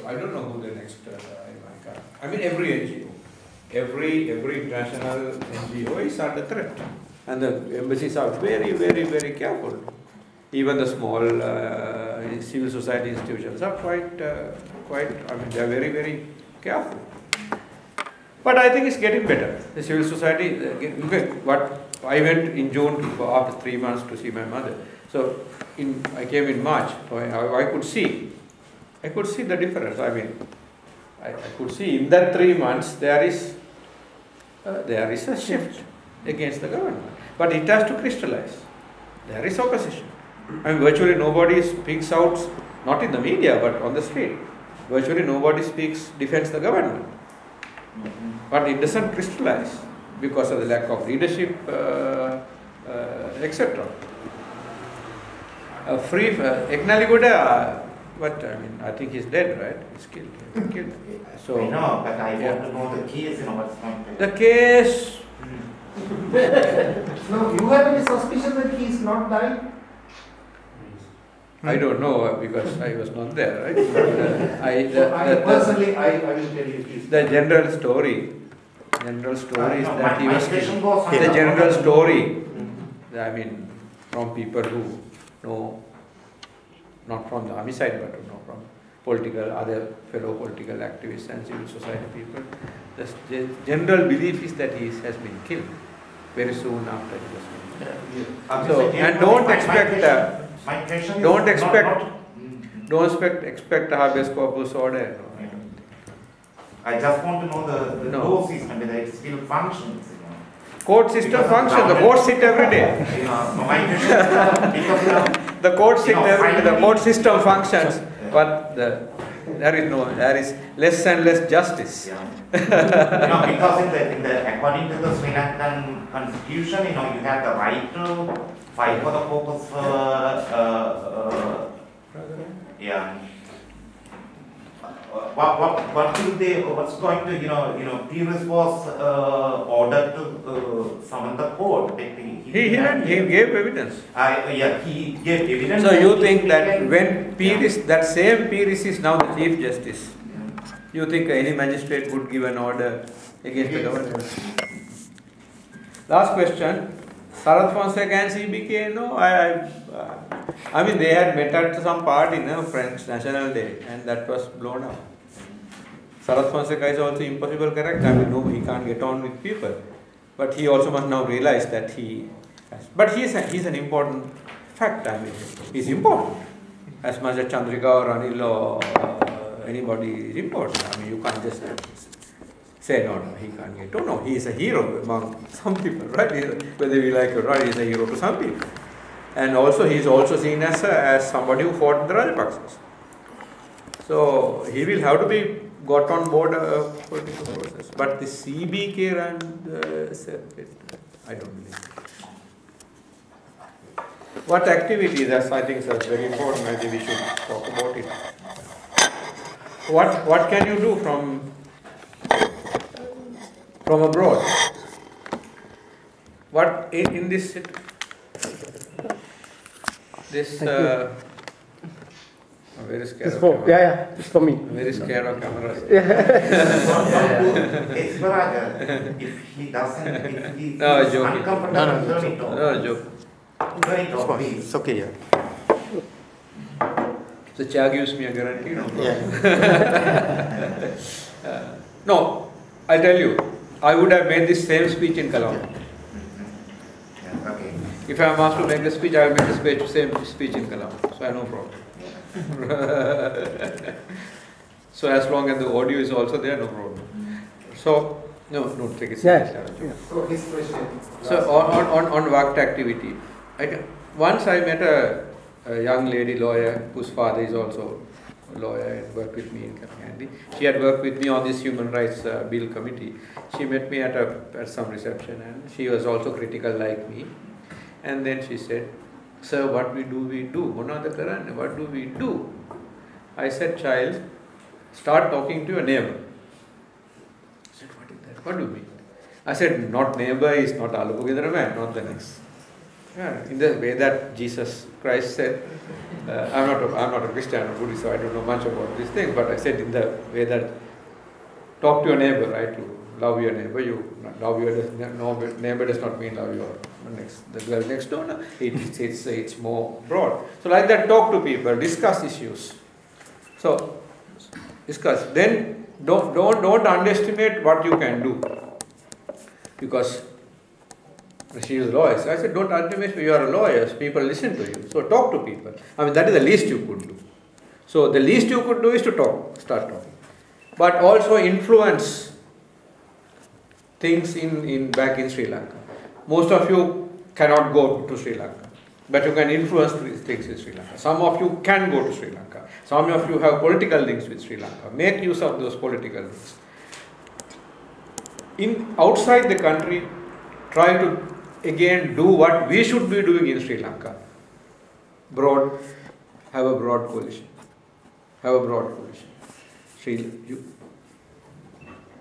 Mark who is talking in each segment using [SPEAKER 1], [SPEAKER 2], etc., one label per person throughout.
[SPEAKER 1] I don't know who the next, I mean every NGO, every international NGO is under threat. And the embassies are very, very, very careful. Even the small civil society institutions are quite, I mean, they are very, very careful. But I think it's getting better. The civil society, look at what I went in June after 3 months to see my mother. So I came in March. I could see the difference. I mean, I could see in that 3 months there is a shift against the government. But it has to crystallize. There is opposition. I mean, virtually nobody speaks out, not in the media, but on the street. Virtually nobody defends the government. But it doesn't crystallize because of the lack of leadership, etc. Eknaliguda, but I mean, I think he's dead, right? He's killed. So,
[SPEAKER 2] I know, but I want to know the case, what's going on.
[SPEAKER 1] The case.
[SPEAKER 3] No, you have any suspicion that he is not died?
[SPEAKER 1] I don't know because I was not there, right?
[SPEAKER 3] Personally, I will tell you this.
[SPEAKER 1] The general story is that he was killed.
[SPEAKER 2] The
[SPEAKER 1] general story, I mean, from people who know, not from the army side, but from other fellow political activists and civil society people, the general belief is that he has been killed very soon after he was killed. So, and don't expect a habeas corpus order. No, I don't think.
[SPEAKER 2] I just want to know the court system, whether it still functions.
[SPEAKER 1] Court system functions. The courts sit every day. The court sit every day. The court system functions, but there is less and less justice.
[SPEAKER 2] Because according to the Sri Lankan constitution, you have the right to fight for the purpose. What's going to, Pires was ordered to summon the court.
[SPEAKER 1] He gave evidence.
[SPEAKER 2] He gave evidence.
[SPEAKER 1] So you think that when Pires, that same Pires is now the Chief Justice, you think any magistrate would give an order against the government? Last question. Sarath Fonseca and CBK, no, I mean they had met at some party, French National Day, and that was blown up. Sarath Fonseca is also impossible character. I mean, no, he can't get on with people. But he also must now realize that but he's an important fact. I mean, he's important. As much as Chandrika or Ranil or anybody is important. I mean, you can't just say, no, he can't get. No, he is a hero among some people, right? Whether we like it or not, he is a hero to some people. And also, he is also seen as somebody who fought in the Rajapaksas. So, he will have to be got on board a political process. But the CBK and I don't believe. What activities? I think that's very important. I think we should talk about it. What can you do from abroad? What in this I'm very scared of cameras.
[SPEAKER 4] It's for me.
[SPEAKER 1] I'm very scared of cameras.
[SPEAKER 2] If he doesn't, if he is
[SPEAKER 1] joking.
[SPEAKER 2] uncomfortable, turn it off.
[SPEAKER 1] No, joke.
[SPEAKER 2] Turn it off, please.
[SPEAKER 4] It's okay,
[SPEAKER 1] So Cha gives me a guarantee. No, no, I tell you, I would have made this same speech in Kallam.
[SPEAKER 2] Okay.
[SPEAKER 1] If I am asked to make a speech, I will make the same speech in Kallam. So I have no problem. So as long as the audio is also there, no problem. So no, take it seriously.
[SPEAKER 3] So his question.
[SPEAKER 1] So on work activity, once I met a young lady lawyer whose father is also a lawyer and worked with me in Kathmandu. She had worked with me on this human rights bill committee. She met me at some reception and she was also critical like me. And then she said, "Sir, what do we do? What do we do?" I said, "Child, start talking to your neighbor." I said, "What is that? What do you mean?" I said, "Not neighbor is not Alupugindra man, not the next." Yeah, in the way that Jesus Christ said, I'm not a Christian or Buddhist, so I don't know much about these things, but I said in the way that talk to your neighbor, right? You love your neighbor. You love your neighbor does not mean love your the girl next door. No? It's more broad. So like that, talk to people, discuss issues. So discuss. Then don't underestimate what you can do, because she is a lawyer. So I said, don't underestimate. You are a lawyer. People listen to you. So talk to people. I mean, that is the least you could do. So the least you could do is to talk. Start talking. But also influence things back in Sri Lanka. Most of you cannot go to Sri Lanka, but you can influence things in Sri Lanka. Some of you can go to Sri Lanka. Some of you have political links with Sri Lanka. Make use of those political links. Outside the country, try to again do what we should be doing in Sri Lanka. Have a broad coalition.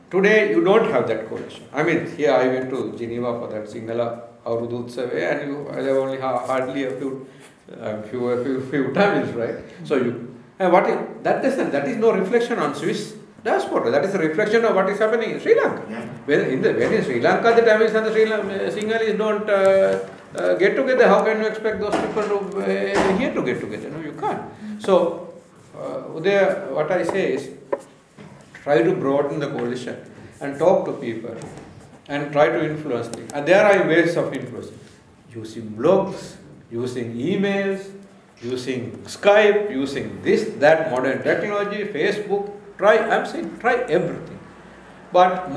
[SPEAKER 1] Today you don't have that coalition. I mean, here I went to Geneva for that Sinhala Avrudut survey, and there only hardly a few Tamils, right? So that is no reflection on Swiss diaspora. That is a reflection of what is happening in Sri Lanka.
[SPEAKER 2] Yeah.
[SPEAKER 1] When in Sri Lanka the Tamils and the Sinhalese don't get together, how can you expect those people to here to get together? No, you can't. So what I say is, try to broaden the coalition and talk to people and try to influence things. And there are ways of influencing. Using blogs, using emails, using Skype, using this, that, modern technology, Facebook. I'm saying try everything. But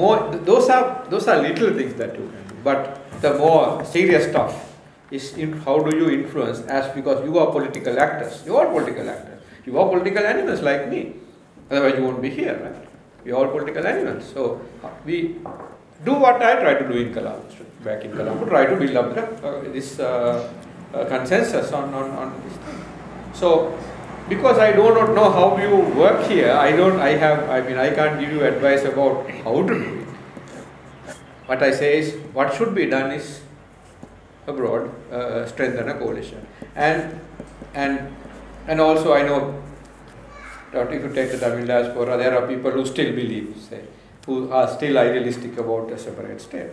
[SPEAKER 1] those are little things that you can do. But the more serious stuff is how do you influence, because you are political actors. You are political actors. You are political animals like me. Otherwise you won't be here, right? We are all political animals. So we do what I try to do in Colombo, back in Colombo, try to build up this consensus on this thing. So because I do not know how you work here, I can't give you advice about how to do it. What I say is, what should be done is abroad, strengthen a coalition. And also I know that if you take the Tamil diaspora, there are people who still believe, who are still idealistic about a separate state.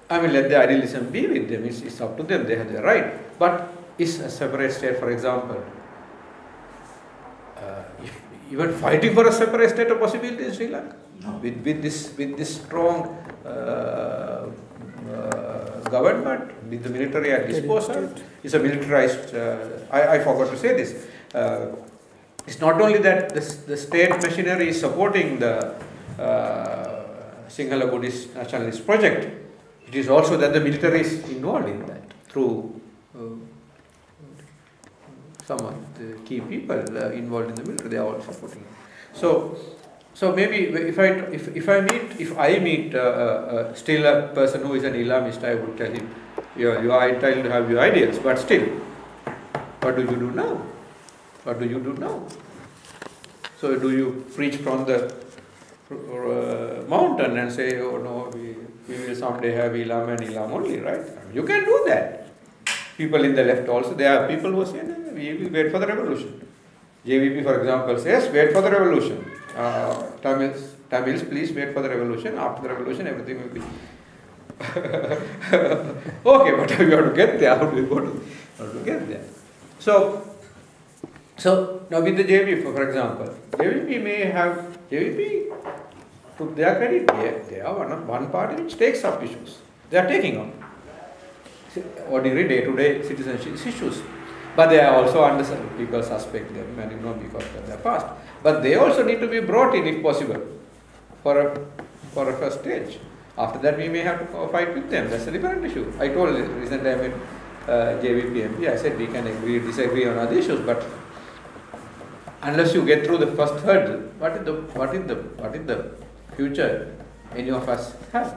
[SPEAKER 1] I mean, let the idealism be with them, it's up to them, they have the right. But is a separate state, for example, even fighting for a separate state a possibility in Sri Lanka?
[SPEAKER 2] No.
[SPEAKER 1] With this strong government, with the military at disposal, it's a militarized, I forgot to say this, it's not only that the state machinery is supporting the Sinhala Buddhist nationalist project, it is also that the military is involved in that through some of the key people involved in the military, they are all supporting it. So maybe if I meet still a person who is an Islamist, I would tell him, you are entitled to have your ideas, but still, what do you do now? What do you do now? So do you preach from the mountain and say, oh no, we will someday have Islam and Islam only, right? You can do that. People in the left also, there are people who say, no, we will wait for the revolution. JVP, for example, says, wait for the revolution. Tamils, please wait for the revolution. After the revolution, everything will be okay, but we have to get there. How do we go to get there? So now with the JVP, for example, JVP, to their credit, they are one party which takes up issues. They are taking up ordinary day-to-day citizenship issues. But they are also people suspect them, and because of their past. But they also need to be brought in, if possible, for a first stage. After that, we may have to fight with them. That's a different issue. I told recently I met JVP MP. I said we can disagree on other issues, but unless you get through the first hurdle, what is the future any of us have?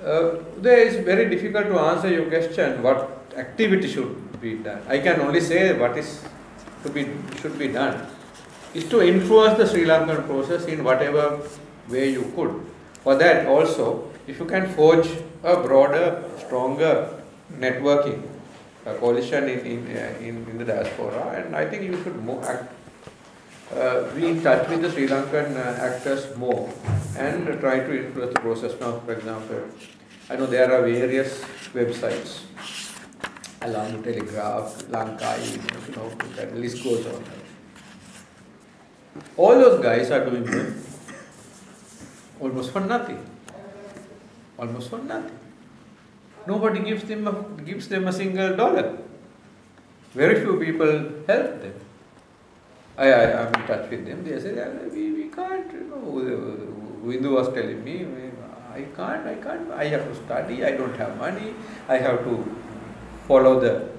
[SPEAKER 1] There is very difficult to answer your question. What activity should be done? I can only say what should be done is to influence the Sri Lankan process in whatever way you could. For that also, if you can forge a broader, stronger networking, a coalition in the diaspora, and I think you should be in touch with the Sri Lankan actors more and try to influence the process. Now, for example, I know there are various websites, Alam Telegraph, Lankai, that list goes on. All those guys are doing it almost for nothing. Almost for nothing. Nobody gives them a single dollar. Very few people help them. I'm in touch with them. They say, we can't, Vindu was telling me, I can't, I have to study, I don't have money, I have to follow the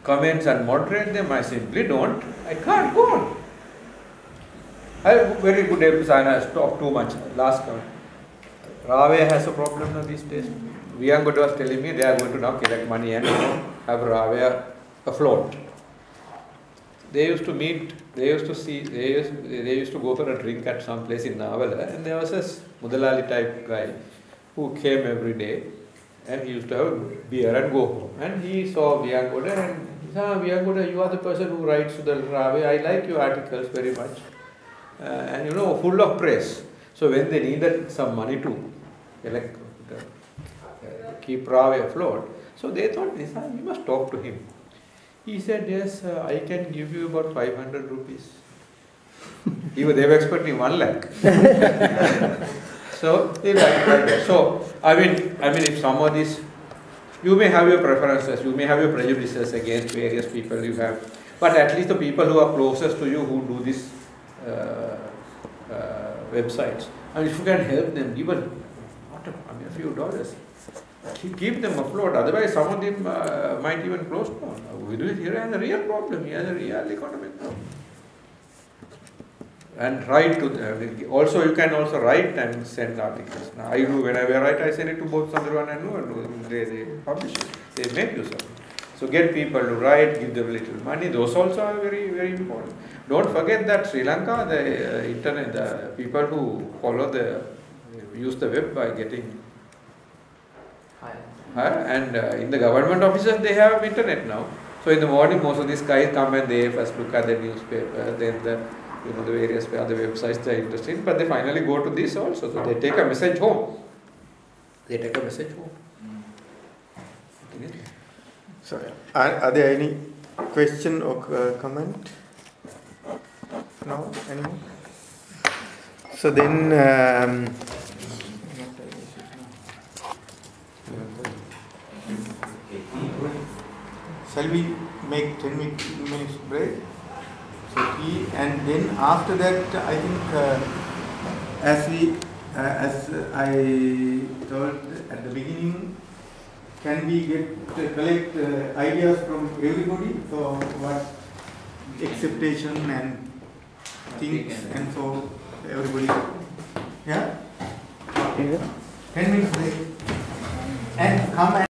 [SPEAKER 1] comments and moderate them. I simply don't, I can't go on. I have a very good episode, I talked too much last time. Rave has a problem now these days. Viyangoda was telling me they are going to now collect money and have Rave afloat. They used to meet, they used to go for a drink at some place in Navala, and there was this Mudalali type guy who came every day, and he used to have beer and go home. And he saw Viyangoda and he said, Viyangoda, you are the person who writes to the Rave, I like your articles very much. And full of praise. So when they needed some money to keep Rave afloat, so they thought, you must talk to him. He said, yes, I can give you about 500 rupees. They were expecting 1 lakh. So they like that. So I mean, if some of these, you may have your preferences, you may have your prejudices against various people you have, but at least the people who are closest to you who do these websites, and if you can help them, give a few dollars, keep them afloat. Otherwise, some of them might even close down. Here has a real problem. He has a real economic problem. And write to them. Also, you can also write and send articles. Now, I do whenever I write, I send it to both Sandharwan and Nuvan. They publish it. They make use of it. So get people to write, give them a little money. Those also are very, very important. Don't forget that Sri Lanka, the internet, the people who use the web by getting and in the government offices they have internet now. So in the morning most of these guys come and they first look at the newspaper, then the various other websites they are interested in, but they finally go to this also. So they take a message home.
[SPEAKER 4] So are there any question or comment? No? Anymore? So then shall we make 10 minutes break? So tea, and then after that, I think as I told at the beginning, can we collect ideas from everybody? So what acceptation and things, and so everybody, yeah? 10 minutes break, and come and